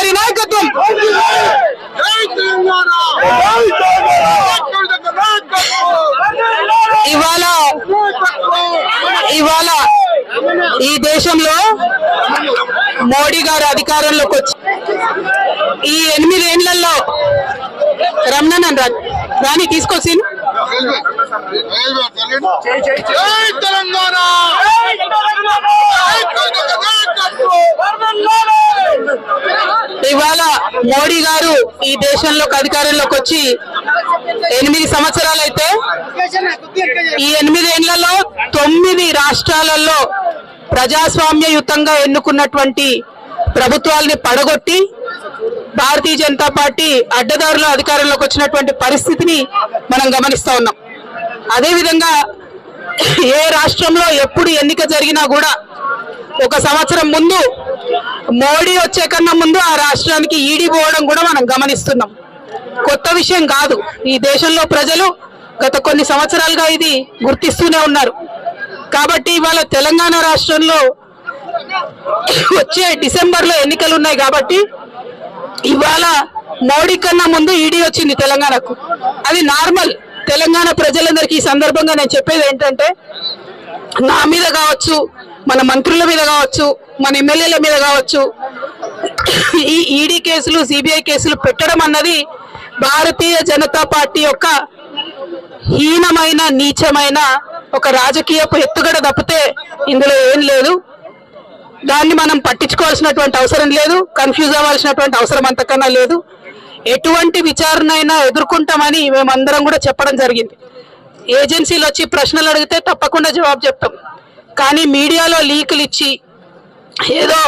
గారి నాయకత్వం ఇవాళ ఇవాళ ఈ దేశంలో మోడీ గారు అధికారంలోకి వచ్చి ఈ 8 ఏళ్లలో రమణన్ రాని తీసుకొచ్చి ఇవాళ మోడీ గారు ఈ దేశంలోకి అధికారంలోకి వచ్చి 8 సంవత్సరాలు అయితే ఈ 8 ఏళ్లలో 9 రాష్ట్రాలలో ప్రజాస్వామ్యయుతంగా ఎన్నుకున్నటువంటి ప్రభుత్వాలని పడగొట్టి భారతీయ జనతా పార్టీ అడ్డదారుల అధికారంలోకి వచ్చినటువంటి పరిస్థితిని మనం గమనిస్తా ఉన్నాం. అదేవిధంగా ఏ రాష్ట్రంలో ఎప్పుడు ఎన్నిక జరిగినా కూడా 1 సంవత్సరం ముందు మోడీ వచ్చే కన్నా ముందు ఆ రాష్ట్రానికి ఈడీ పోవడం కూడా మనం గమనిస్తున్నాం. కొత్త విషయం కాదు. ఈ దేశంలో ప్రజలు గత కొన్ని సంవత్సరాలుగా ఇది గుర్తిస్తూనే ఉన్నారు. కాబట్టి ఇవాళ తెలంగాణ రాష్ట్రంలో వచ్చే డిసెంబర్లో ఎన్నికలు ఉన్నాయి. కాబట్టి ఇవాళ మోడీ కన్నా ముందు ఈడీ వచ్చింది తెలంగాణకు. అది నార్మల్. తెలంగాణ ప్రజలందరికీ ఈ సందర్భంగా నేను చెప్పేది ఏంటంటే, నా మీద కావచ్చు, మన మంత్రుల మీద కావచ్చు, మన ఎమ్మెల్యేల మీద కావచ్చు, ఈ ఈడీ కేసులు, సిబిఐ కేసులు పెట్టడం అన్నది భారతీయ జనతా పార్టీ యొక్క హీనమైన, నీచమైన ఒక రాజకీయపు ఎత్తుగడ తప్పితే ఇందులో ఏం లేదు. దాన్ని మనం పట్టించుకోవాల్సినటువంటి అవసరం లేదు, కన్ఫ్యూజ్ అవ్వాల్సినటువంటి అవసరం అంతకన్నా లేదు. ఎటువంటి విచారణ అయినా ఎదుర్కొంటామని మేమందరం కూడా చెప్పడం జరిగింది. ఏజెన్సీలు వచ్చి ప్రశ్నలు అడిగితే తప్పకుండా జవాబు చెప్తాం. కానీ మీడియాలో లీకులు ఇచ్చి ఏదో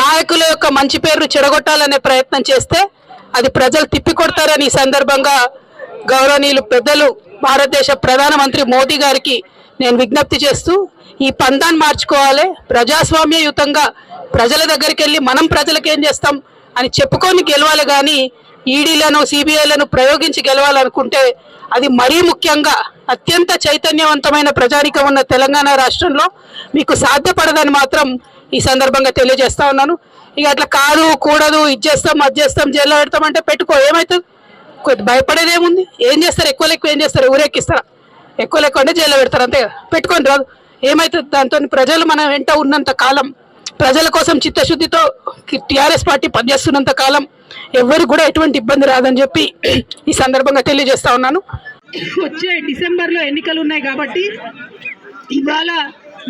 నాయకుల యొక్క మంచి పేరు చెడగొట్టాలనే ప్రయత్నం చేస్తే అది ప్రజలు తిప్పికొడతారని ఈ సందర్భంగా గౌరవనీయులు పెద్దలు భారతదేశ ప్రధానమంత్రి మోదీ గారికి నేను విజ్ఞప్తి చేస్తూ, ఈ పందాన్ని మార్చుకోవాలి. ప్రజాస్వామ్యయుతంగా ప్రజల దగ్గరికి వెళ్ళి మనం ప్రజలకు ఏం చేస్తాం అని చెప్పుకొని గెలవాలి. కానీ ఈడీలను, సిబిఐలను ప్రయోగించి గెలవాలనుకుంటే అది మరీ ముఖ్యంగా అత్యంత చైతన్యవంతమైన ప్రజానికం ఉన్న తెలంగాణ రాష్ట్రంలో మీకు సాధ్యపడదని మాత్రం ఈ సందర్భంగా తెలియజేస్తా ఉన్నాను. ఇక అట్లా కాదు, కూడదు, ఇది చేస్తాం, అది చేస్తాం, జైల్లో పెడతామంటే పెట్టుకో, ఏమవుతుంది? కొద్ది భయపడేదేముంది? ఏం చేస్తారు? ఎక్కువ ఏం చేస్తారు? ఊరేకిస్తారా? ఎక్కువ అంటే జైల్లో పెడతారు, అంతే కదా. పెట్టుకొని రాదు, ఏమవుతుంది? దాంతో ప్రజలు మన వెంట ఉన్నంత కాలం, ప్రజల కోసం చిత్తశుద్ధితో టీఆర్ఎస్ పార్టీ పనిచేస్తున్నంత కాలం ఎవరు కూడా ఎటువంటి ఇబ్బంది రాదని చెప్పి ఈ సందర్భంగా తెలియజేస్తా ఉన్నాను. వచ్చే డిసెంబర్లో ఎన్నికలు ఉన్నాయి. కాబట్టి ఇవాళ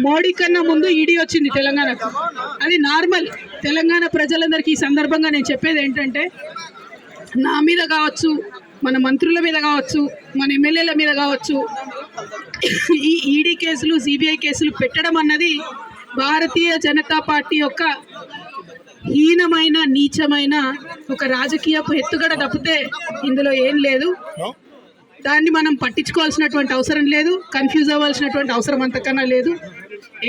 మోడీ కన్నా ముందు ఈడీ వచ్చింది తెలంగాణకు. అది నార్మల్. తెలంగాణ ప్రజలందరికీ ఈ సందర్భంగా నేను చెప్పేది ఏంటంటే, నా మీద కావచ్చు, మన మంత్రుల మీద కావచ్చు, మన ఎమ్మెల్యేల మీద కావచ్చు, ఈ ఈడీ కేసులు, సిబిఐ కేసులు పెట్టడం అన్నది భారతీయ జనతా పార్టీ యొక్క హీనమైన, నీచమైన ఒక రాజకీయపు ఎత్తుగడ తప్పితే ఇందులో ఏం లేదు. దాన్ని మనం పట్టించుకోవాల్సినటువంటి అవసరం లేదు, కన్ఫ్యూజ్ అవ్వాల్సినటువంటి అవసరం అంతకన్నా లేదు.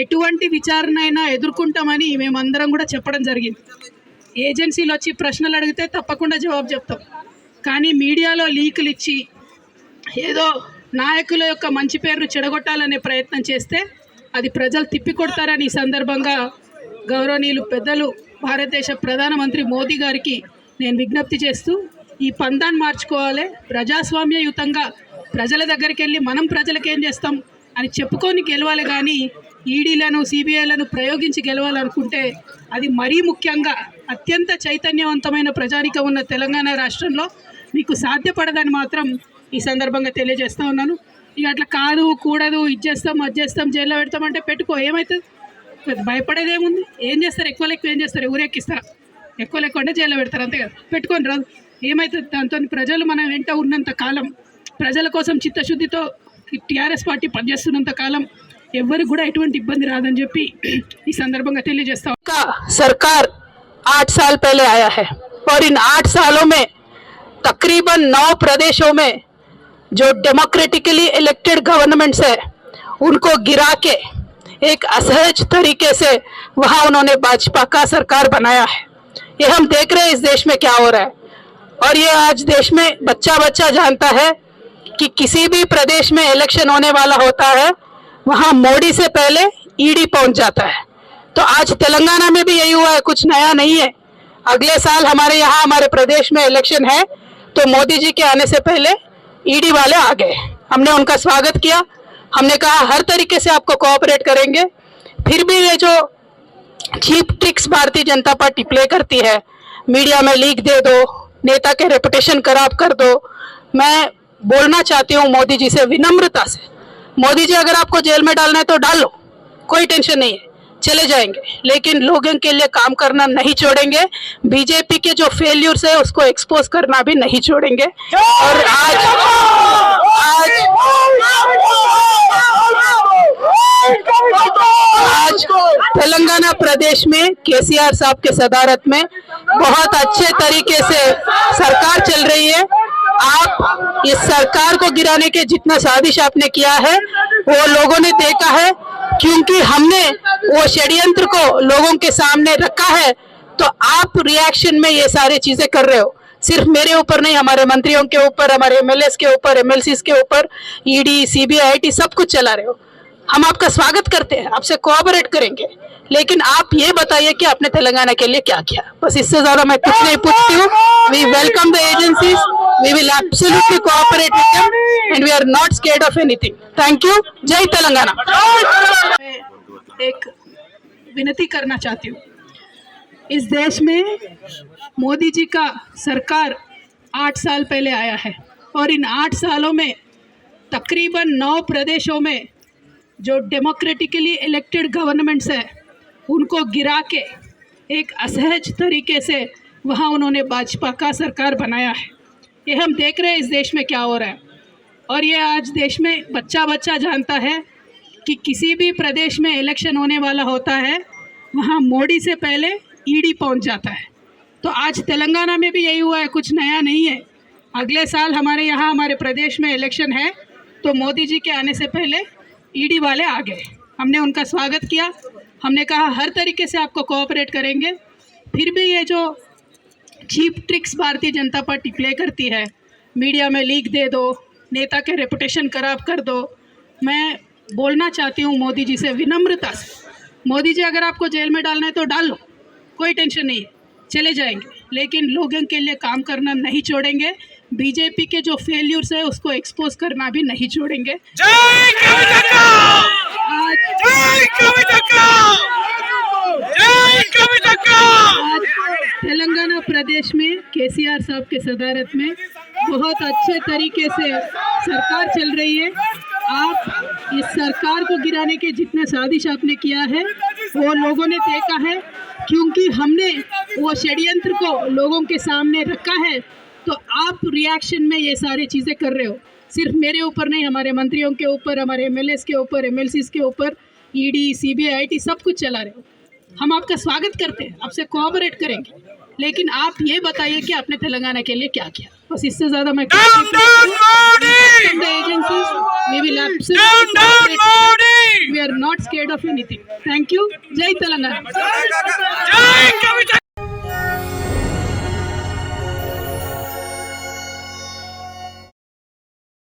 ఎటువంటి విచారణ అయినా ఎదుర్కొంటామని మేమందరం కూడా చెప్పడం జరిగింది. ఏజెన్సీలు వచ్చి ప్రశ్నలు అడిగితే తప్పకుండా జవాబు చెప్తాం. కానీ మీడియాలో లీకులు ఇచ్చి ఏదో నాయకుల యొక్క మంచి పేరు చెడగొట్టాలనే ప్రయత్నం చేస్తే అది ప్రజలు తిప్పికొడతారని ఈ సందర్భంగా గౌరవనీయులు పెద్దలు భారతదేశ ప్రధానమంత్రి మోదీ గారికి నేను విజ్ఞప్తి చేస్తూ, ఈ పందాన్ని మార్చుకోవాలి. ప్రజాస్వామ్యయుతంగా ప్రజల దగ్గరికి వెళ్ళి మనం ప్రజలకు ఏం చేస్తాం అని చెప్పుకొని గెలవాలి. కానీ ఈడీలను, సిబిఐలను ప్రయోగించి గెలవాలనుకుంటే అది మరీ ముఖ్యంగా అత్యంత చైతన్యవంతమైన ప్రజానికం ఉన్న తెలంగాణ రాష్ట్రంలో మీకు సాధ్యపడదని మాత్రం ఈ సందర్భంగా తెలియజేస్తూ ఉన్నాను. ఇక అట్లా కాదు, కూడదు, ఇది చేస్తాం, అది చేస్తాం, జైల్లో పెడతామంటే పెట్టుకో, ఏమవుతుంది? భయపడేదేముంది? ఏం చేస్తారు? ఎక్కువ ఏం చేస్తారు? ఊరేకిస్తారా? ఎక్కువ అంటే జైల్లో పెడతారు, అంతే కదా. పెట్టుకొని రాదు, ఏమవుతుంది? దాంతో ప్రజలు మన వెంట ఉన్నంత కాలం, ప్రజల కోసం చిత్తశుద్ధితో టీఆర్ఎస్ పార్టీ పనిచేస్తున్నంత కాలం ఎవరికి కూడా ఎటువంటి ఇబ్బంది రాదని చెప్పి ఈ సందర్భంగా తెలియజేస్తాం. सरकार 8 साल पहले आया है और इन 8 सालों में तकरीबन 9 प्रदेशों में जो डेमोक्रेटिकली इलेक्टेड गवर्नमेंट्स है उनको गिरा के एक असहज तरीके से वहां उन्होंने भाजपा का सरकार बनाया है. ये हम देख रहे हैं इस देश में क्या हो रहा है. और ये आज देश में बच्चा बच्चा जानता है कि किसी भी प्रदेश में इलेक्शन होने वाला होता है वहां मोदी से पहले ईडी पहुंच जाता है. तो आज तेलंगाना में भी यही हुआ है, कुछ नया नहीं है. अगले साल हमारे यहाँ हमारे प्रदेश में इलेक्शन है, तो मोदी जी के आने से पहले ईडी वाले आ गए। हमने उनका स्वागत किया, हमने कहा हर तरीके से आपको कोऑपरेट करेंगे। फिर भी ये जो cheap tricks Bharatiya Janata party play करती है, मीडिया में लीक दे दो, नेता के रेपुटेशन खराब कर दो, मैं बोलना चाहती हूँ मोदी जी से विनम्रता से, मोदी जी अगर आपको जेल में डालना है तो डाल लो, कोई टेंशन नहीं है, चले जाएंगे, लेकिन लोगों के लिए काम करना नहीं छोड़ेंगे। बीजेपी के जो फेल्यूर्स है उसको एक्सपोज करना भी नहीं छोड़ेंगे। और आज तेलंगाना प्रदेश में केसीआर साहब के सदारत में बहुत अच्छे तरीके से सरकार चल रही है। आप इस सरकार को गिराने के जितना साजिश आपने किया है वो लोगों ने देखा है, क्योंकि हमने वो षड्यंत्र को लोगों के सामने रखा है। तो आप रिएक्शन में ये सारी चीजें कर रहे हो, सिर्फ मेरे ऊपर नहीं, हमारे मंत्रियों के ऊपर, हमारे एमएलएस के ऊपर, एमएलसीज के ऊपर ईडी, सीबीआई, आईटी सब कुछ चला रहे हो। हम आपका स्वागत करते हैं, आपसे कोऑपरेट करेंगे, लेकिन आप ये बताइए कि आपने तेलंगाना के लिए क्या किया। बस इससे ज्यादा मैं कुछ नहीं पूछती हूँ। We welcome the agencies, we will absolutely cooperate with them and we are not scared of anything. Thank you. जय तेलंगाना। मैं एक विनती करना चाहती हूँ, इस देश में मोदी जी का सरकार 8 साल पहले आया है और इन 8 सालों में तकरीबन 9 प्रदेशों में जो डेमोक्रेटिकली इलेक्टेड गवर्नमेंट्स है उनको गिरा के एक असहज तरीके से वहाँ उन्होंने भाजपा का सरकार बनाया है। ये हम देख रहे हैं इस देश में क्या हो रहा है, और ये आज देश में बच्चा बच्चा जानता है कि किसी भी प्रदेश में इलेक्शन होने वाला होता है वहाँ मोदी से पहले ईडी पहुँच जाता है। तो आज तेलंगाना में भी यही हुआ है, कुछ नया नहीं है। अगले साल हमारे यहाँ हमारे प्रदेश में इलेक्शन है, तो मोदी जी के आने से पहले ईडी वाले आ गए। हमने उनका स्वागत किया, हमने कहा हर तरीके से आपको कोऑपरेट करेंगे। फिर भी ये जो cheap tricks Bharatiya Janata party play करती है, मीडिया में लीक दे दो, नेता के रेपुटेशन खराब कर दो, मैं बोलना चाहती हूँ मोदी जी से विनम्रता से, मोदी जी अगर आपको जेल में डालना है तो डाल लो, कोई टेंशन नहीं है, चले जाएंगे, लेकिन लोगों के लिए काम करना नहीं छोड़ेंगे। बीजेपी के जो फेल्यूर्स है उसको एक्सपोज करना भी नहीं छोड़ेंगे। आज तेलंगाना प्रदेश में केसीआर साहब के सदारत में बहुत अच्छे तरीके से सरकार चल रही है। आप इस सरकार को गिराने के जितना साजिश आपने किया है वो लोगों ने देखा है, क्योंकि हमने वो षड्यंत्र को लोगों के सामने रखा है। तो आप रिएक्शन में ये सारी चीज़ें कर रहे हो, सिर्फ मेरे ऊपर नहीं, हमारे मंत्रियों के ऊपर, हमारे एमएलएस के ऊपर, एमएलसीज के ऊपर ईडी, सीबीआई, आईटी सब कुछ चला रहे हो। हम आपका स्वागत करते हैं, आपसे कोऑपरेट करेंगे, लेकिन आप ये बताइए कि आपने तेलंगाना के लिए क्या किया। बस इससे ज़्यादा मैं we are not scared of anything. Thank you. जय तेलंगाना।